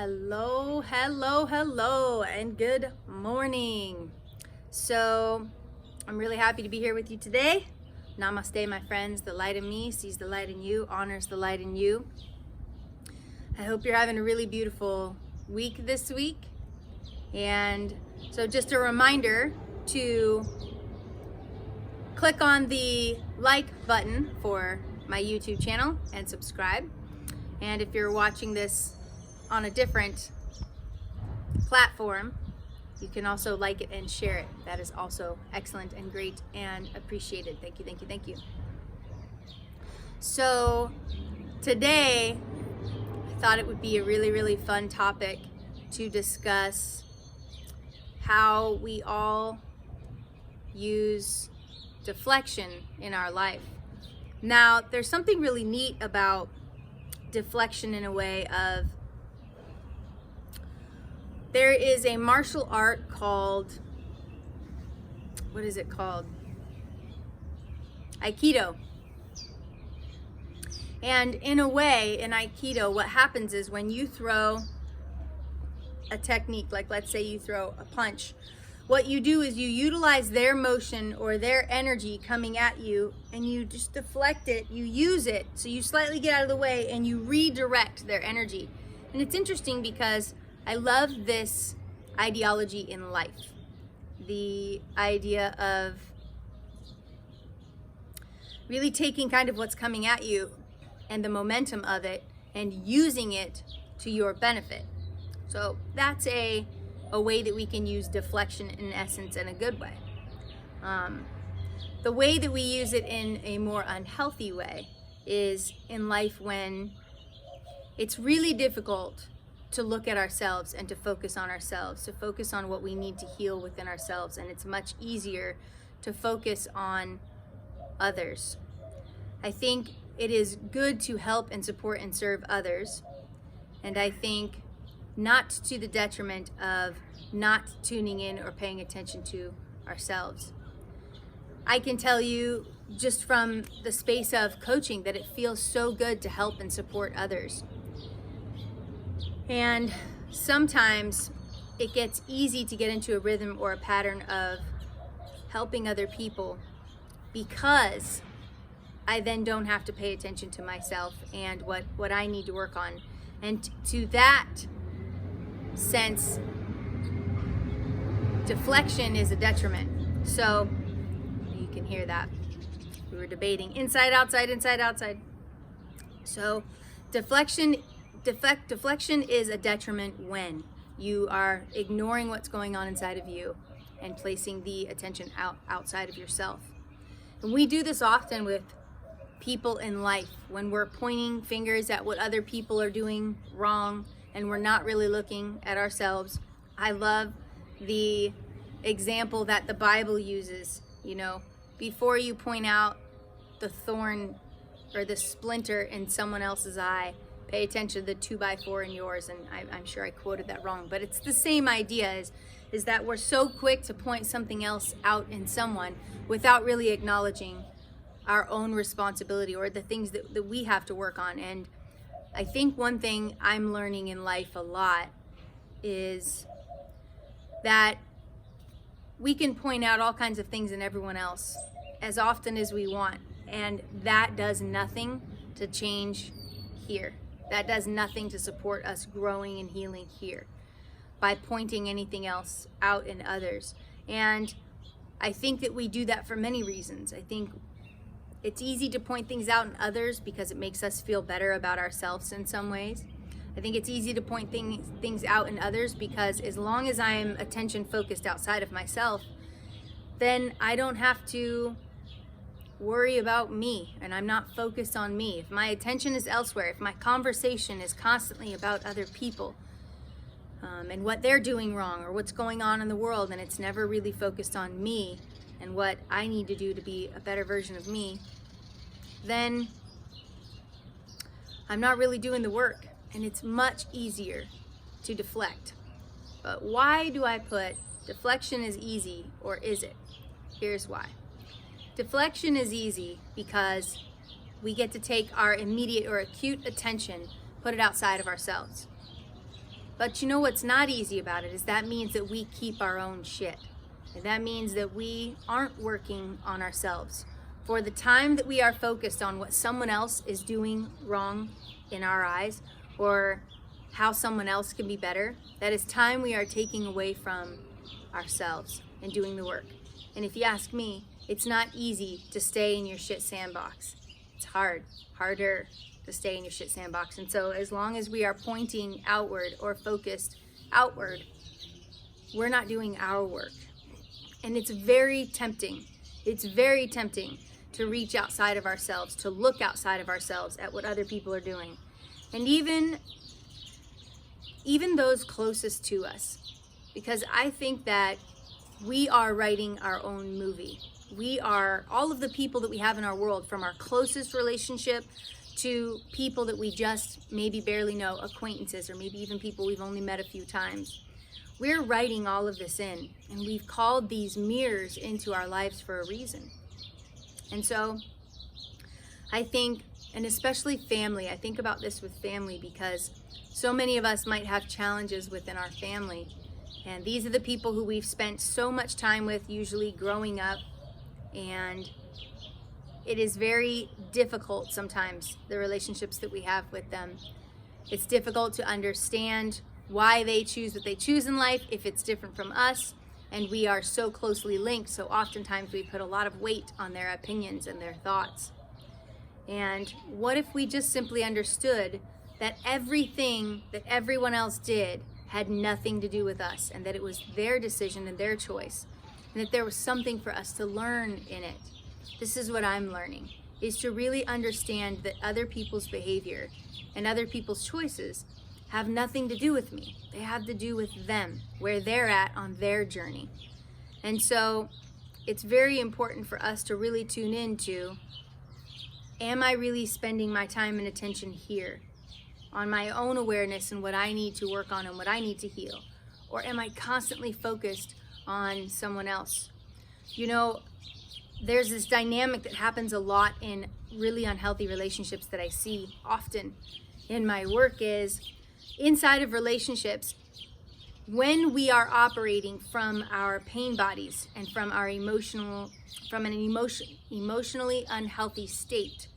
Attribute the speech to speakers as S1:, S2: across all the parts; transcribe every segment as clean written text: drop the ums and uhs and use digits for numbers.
S1: Hello, hello, hello, and good morning. So, I'm really happy to be here with you today. Namaste, my friends. The light in me sees the light in you, honors the light in you. I hope you're having a really beautiful week this week. And so, just a reminder to click on the like button for my YouTube channel and subscribe. And if you're watching this on a different platform, you can also like it and share it. That is also excellent and great and appreciated. Thank you, thank you, thank you. So today, I thought it would be a really, really fun topic to discuss how we all use deflection in our life. Now, there's something really neat about deflection in a way of, there is a martial art called, what is it called? Aikido. And in a way, in Aikido, what happens is when you throw a technique, like let's say you throw a punch, what you do is you utilize their motion or their energy coming at you and you just deflect it, you use it, so you slightly get out of the way and you redirect their energy. And it's interesting because I love this ideology in life. The idea of really taking kind of what's coming at you and the momentum of it and using it to your benefit. So that's a way that we can use deflection in essence in a good way. The way that we use it in a more unhealthy way is in life when it's really difficult to look at ourselves and to focus on ourselves, to focus on what we need to heal within ourselves, and it's much easier to focus on others. I think it is good to help and support and serve others, and I think not to the detriment of not tuning in or paying attention to ourselves. I can tell you just from the space of coaching that it feels so good to help and support others. And sometimes it gets easy to get into a rhythm or a pattern of helping other people because I then don't have to pay attention to myself and what I need to work on. And to that sense, deflection is a detriment. So you can hear that. We were debating inside, outside, inside, outside. So deflection is a detriment when you are ignoring what's going on inside of you and placing the attention outside of yourself. And we do this often with people in life when we're pointing fingers at what other people are doing wrong and we're not really looking at ourselves. I love the example that the Bible uses, before you point out the thorn or the splinter in someone else's eye, pay attention to the 2x4 in yours. And I'm sure I quoted that wrong, but it's the same idea is that we're so quick to point something else out in someone without really acknowledging our own responsibility or the things that we have to work on. And I think one thing I'm learning in life a lot is that we can point out all kinds of things in everyone else as often as we want, and that does nothing to change here. That does nothing to support us growing and healing here by pointing anything else out in others. And I think that we do that for many reasons. I think it's easy to point things out in others because it makes us feel better about ourselves in some ways. I think it's easy to point things out in others because as long as I'm attention focused outside of myself, then I don't have to worry about me and I'm not focused on me. If my attention is elsewhere, if my conversation is constantly about other people and what they're doing wrong or what's going on in the world, and it's never really focused on me and what I need to do to be a better version of me, then I'm not really doing the work, and it's much easier to deflect. But why do I put deflection is easy, or is it? Here's why. Deflection is easy because we get to take our immediate or acute attention, put it outside of ourselves. But you know what's not easy about it is that means that we keep our own shit. And that means that we aren't working on ourselves. For the time that we are focused on what someone else is doing wrong in our eyes, or how someone else can be better, that is time we are taking away from ourselves and doing the work. And if you ask me, it's not easy to stay in your shit sandbox. It's harder to stay in your shit sandbox. And so as long as we are pointing outward or focused outward, we're not doing our work. And it's very tempting. It's very tempting to reach outside of ourselves, to look outside of ourselves at what other people are doing. And even those closest to us. Because I think that we are writing our own movie. We are, all of the people that we have in our world, from our closest relationship to people that we just maybe barely know, acquaintances, or maybe even people we've only met a few times. We're writing all of this in, and we've called these mirrors into our lives for a reason. And so I think, and especially family, I think about this with family because so many of us might have challenges within our family. And these are the people who we've spent so much time with, usually growing up. And it is very difficult sometimes, the relationships that we have with them. It's difficult to understand why they choose what they choose in life if it's different from us. And we are so closely linked, so oftentimes we put a lot of weight on their opinions and their thoughts. And what if we just simply understood that everything that everyone else did had nothing to do with us, and that it was their decision and their choice, and that there was something for us to learn in it? This is what I'm learning, is to really understand that other people's behavior and other people's choices have nothing to do with me. They have to do with them, where they're at on their journey. And so it's very important for us to really tune into, am I really spending my time and attention here on my own awareness and what I need to work on and what I need to heal? Or am I constantly focused on someone else? You know, there's this dynamic that happens a lot in really unhealthy relationships that I see often in my work is, inside of relationships, when we are operating from our pain bodies and from our emotionally unhealthy state,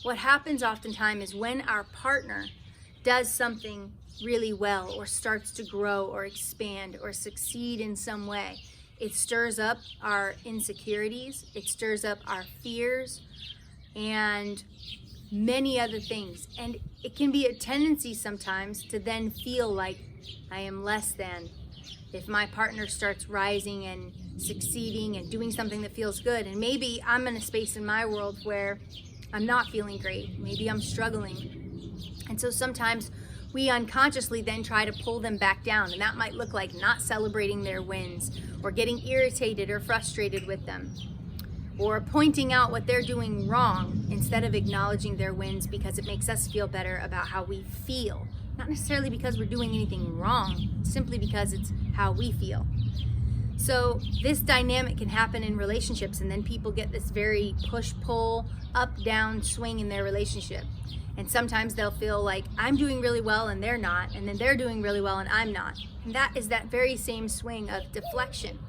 S1: what happens oftentimes is when our partner does something really well or starts to grow or expand or succeed in some way, it stirs up our insecurities, it stirs up our fears, and many other things. And it can be a tendency sometimes to then feel like I am less than. If my partner starts rising and succeeding and doing something that feels good, and maybe I'm in a space in my world where I'm not feeling great, maybe I'm struggling. And so sometimes we unconsciously then try to pull them back down, and that might look like not celebrating their wins, or getting irritated or frustrated with them, or pointing out what they're doing wrong instead of acknowledging their wins, because it makes us feel better about how we feel. Not necessarily because we're doing anything wrong, simply because it's how we feel. So this dynamic can happen in relationships, and then people get this very push-pull, up-down swing in their relationship. And sometimes they'll feel like I'm doing really well and they're not, and then they're doing really well and I'm not. And that is that very same swing of deflection.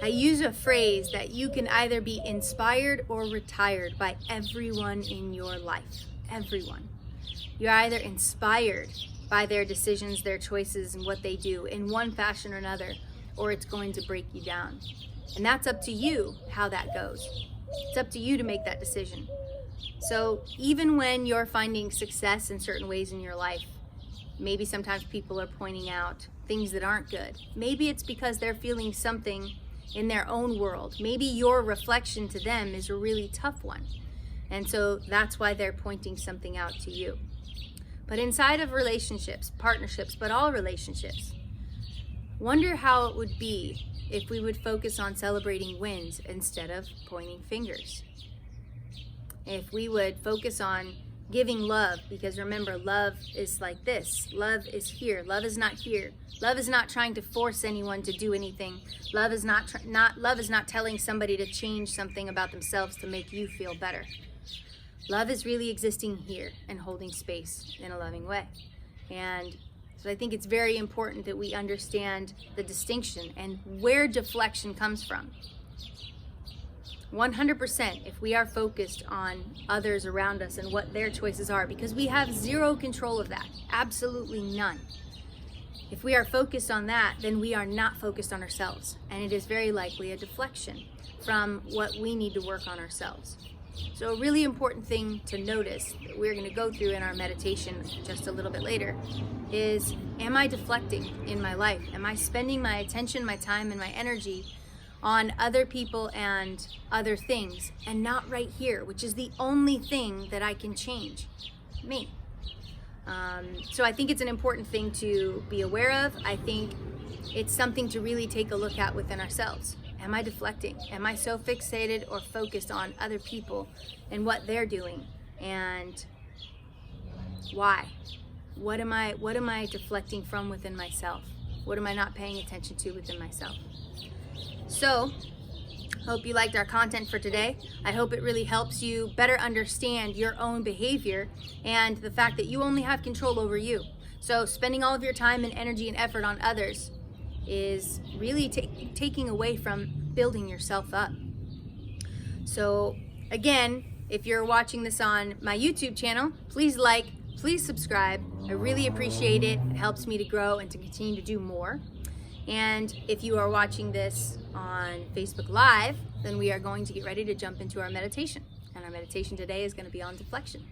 S1: I use a phrase that you can either be inspired or retired by everyone in your life. Everyone. You're either inspired by their decisions, their choices, and what they do in one fashion or another, or it's going to break you down. And that's up to you how that goes. It's up to you to make that decision. So even when you're finding success in certain ways in your life, maybe sometimes people are pointing out things that aren't good. Maybe it's because they're feeling something in their own world. Maybe your reflection to them is a really tough one. And so that's why they're pointing something out to you. But inside of relationships, partnerships, but all relationships, wonder how it would be if we would focus on celebrating wins instead of pointing fingers. If we would focus on giving love, because remember, love is like this. Love is here. Love is not here. Love is not trying to force anyone to do anything. Love is not telling somebody to change something about themselves to make you feel better. Love is really existing here and holding space in a loving way. And So I think it's very important that we understand the distinction and where deflection comes from. 100% if we are focused on others around us and what their choices are, because we have zero control of that, absolutely none. If we are focused on that, then we are not focused on ourselves, and it is very likely a deflection from what we need to work on ourselves. So a really important thing to notice that we're going to go through in our meditation just a little bit later is, am I deflecting in my life? Am I spending my attention, my time, and my energy on other people and other things, and not right here, which is the only thing that I can change, me? So I think it's an important thing to be aware of. I think it's something to really take a look at within ourselves. Am I deflecting? Am I so fixated or focused on other people and what they're doing, and why? What am I deflecting from within myself? What am I not paying attention to within myself? So, hope you liked our content for today. I hope it really helps you better understand your own behavior and the fact that you only have control over you. So spending all of your time and energy and effort on others is really taking away from building yourself up. So again, if you're watching this on my YouTube channel, please like, please subscribe. I really appreciate it. It helps me to grow and to continue to do more. And if you are watching this on Facebook Live, then we are going to get ready to jump into our meditation. And our meditation today is going to be on deflection.